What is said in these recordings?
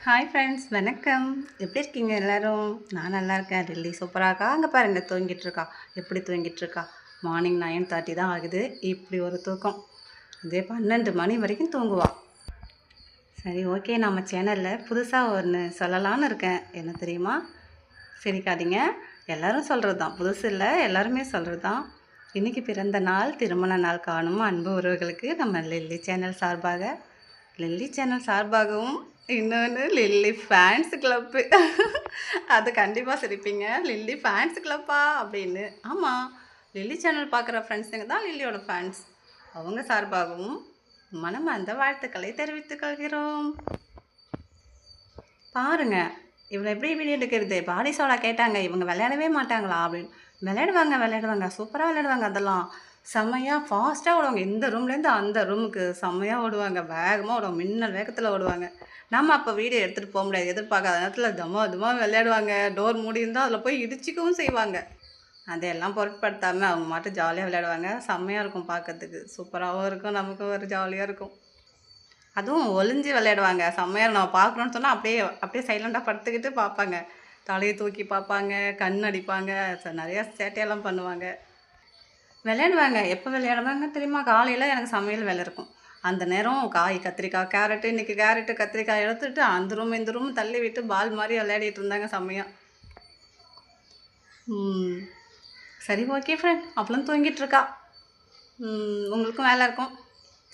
Hi friends, வணக்கம். எப்படி இருக்கீங்க எல்லோரும்? நான் நல்லா இருக்கேன். லில்லி சூப்பராக இருக்கா. அங்கே பாருங்கள், தூங்கிட்டு இருக்கா. எப்படி தூங்கிட்டு இருக்கா? மார்னிங் 9:30 தான் ஆகுது. இப்படி ஒரு தூக்கம். இதே 12 மணி வரைக்கும் தூங்குவா. சரி, ஓகே. நம்ம சேனலில் புதுசாக ஒன்று சொல்லலான்னு இருக்கேன். என்ன தெரியுமா? சிரிக்காதீங்க. எல்லோரும் சொல்கிறது தான், புதுசு இல்லை, எல்லாருமே சொல்கிறது தான். இன்றைக்கி பிறந்த நாள், திருமண நாள் காணும் அன்பு உறவுகளுக்கு நம்ம லில்லி சேனல் சார்பாகவும் இன்னொன்று லில்லி ஃபேன்ஸ் கிளப்பு. அது கண்டிப்பாக சிரிப்பீங்க. லில்லி ஃபேன்ஸ் கிளப்பா அப்படின்னு. ஆமாம், லில்லி சேனல் பார்க்குற ஃப்ரெண்ட்ஸுங்க தான் லில்லியோட ஃபேன்ஸ். அவங்க சார்பாகவும் மனமார்ந்த வாழ்த்துக்களை தெரிவித்துக் கொள்கிறோம். பாருங்க, இவளை எப்படி வீடியோ எடுக்கிறது? பாடி சோடா கேட்டாங்க, இவங்க விளையாடவே மாட்டாங்களா அப்படின்னு. விளையாடுவாங்க, சூப்பராக விளையாடுவாங்க. அதெல்லாம் செம்மையாக ஃபாஸ்ட்டாக ஓடுவாங்க. இந்த ரூம்லேருந்து அந்த ரூமுக்கு செம்மையாக ஓடுவாங்க. வேகமாக ஓடுவாங்க, மின்னல் வேகத்தில் ஓடுவாங்க. நம்ம அப்போ வீடியோ எடுத்துகிட்டு போக முடியாது. எதிர்பார்க்காத நேரத்தில் தமா விளையாடுவாங்க. டோர் மூடி இருந்தால் அதில் போய் இடிச்சிக்கவும் செய்வாங்க. அதையெல்லாம் பொருட்படுத்தாமல் அவங்க மட்டும் ஜாலியாக விளையாடுவாங்க. செம்மையாக இருக்கும் பார்க்கறதுக்கு. சூப்பராகவும் இருக்கும், நமக்கும் ஒரு ஜாலியாக இருக்கும். அதுவும் ஒளிஞ்சு விளையாடுவாங்க. செம்மையாக நம்ம பார்க்கணுன்னு சொன்னால் அப்படியே சைலண்ட்டாக படுத்துக்கிட்டு பார்ப்பாங்க. தலையை தூக்கி பார்ப்பாங்க, கண் அடிப்பாங்க, நிறையா சேட்டையெல்லாம் பண்ணுவாங்க. விளையாடுவாங்க. எப்போ விளையாடுவாங்க தெரியுமா? காலையில் எனக்கு சமையல் வேலை இருக்கும். அந்த நேரம் காய், கத்திரிக்காய், கேரட்டு, இன்றைக்கி கேரட்டு கத்திரிக்காய் எடுத்துகிட்டு அந்த ரூம் இந்த ரூம் தள்ளி விட்டு பால் மாதிரி விளையாடிட்டு இருந்தாங்க செம்மையாக. சரி, ஓகே ஃப்ரெண்ட். அப்பலாம் தூங்கிட்டுருக்கா. உங்களுக்கும் வேலை இருக்கும்.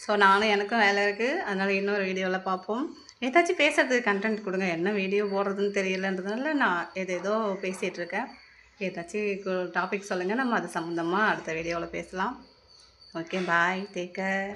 ஸோ எனக்கும் வேலை இருக்குது. அதனால் இன்னொரு வீடியோவில் பார்ப்போம். ஏதாச்சும் பேசுகிறதுக்கு கண்டென்ட் கொடுங்க. என்ன வீடியோ போடுறதுன்னு தெரியலன்றதுனால நான் ஏதேதோ பேசிகிட்ருக்கேன். ஏதாச்சும் டாபிக் சொல்லுங்கள், நம்ம அது சம்மந்தமாக அடுத்த வீடியோவில் பேசலாம். ஓகே, பாய், டேக் கேர்.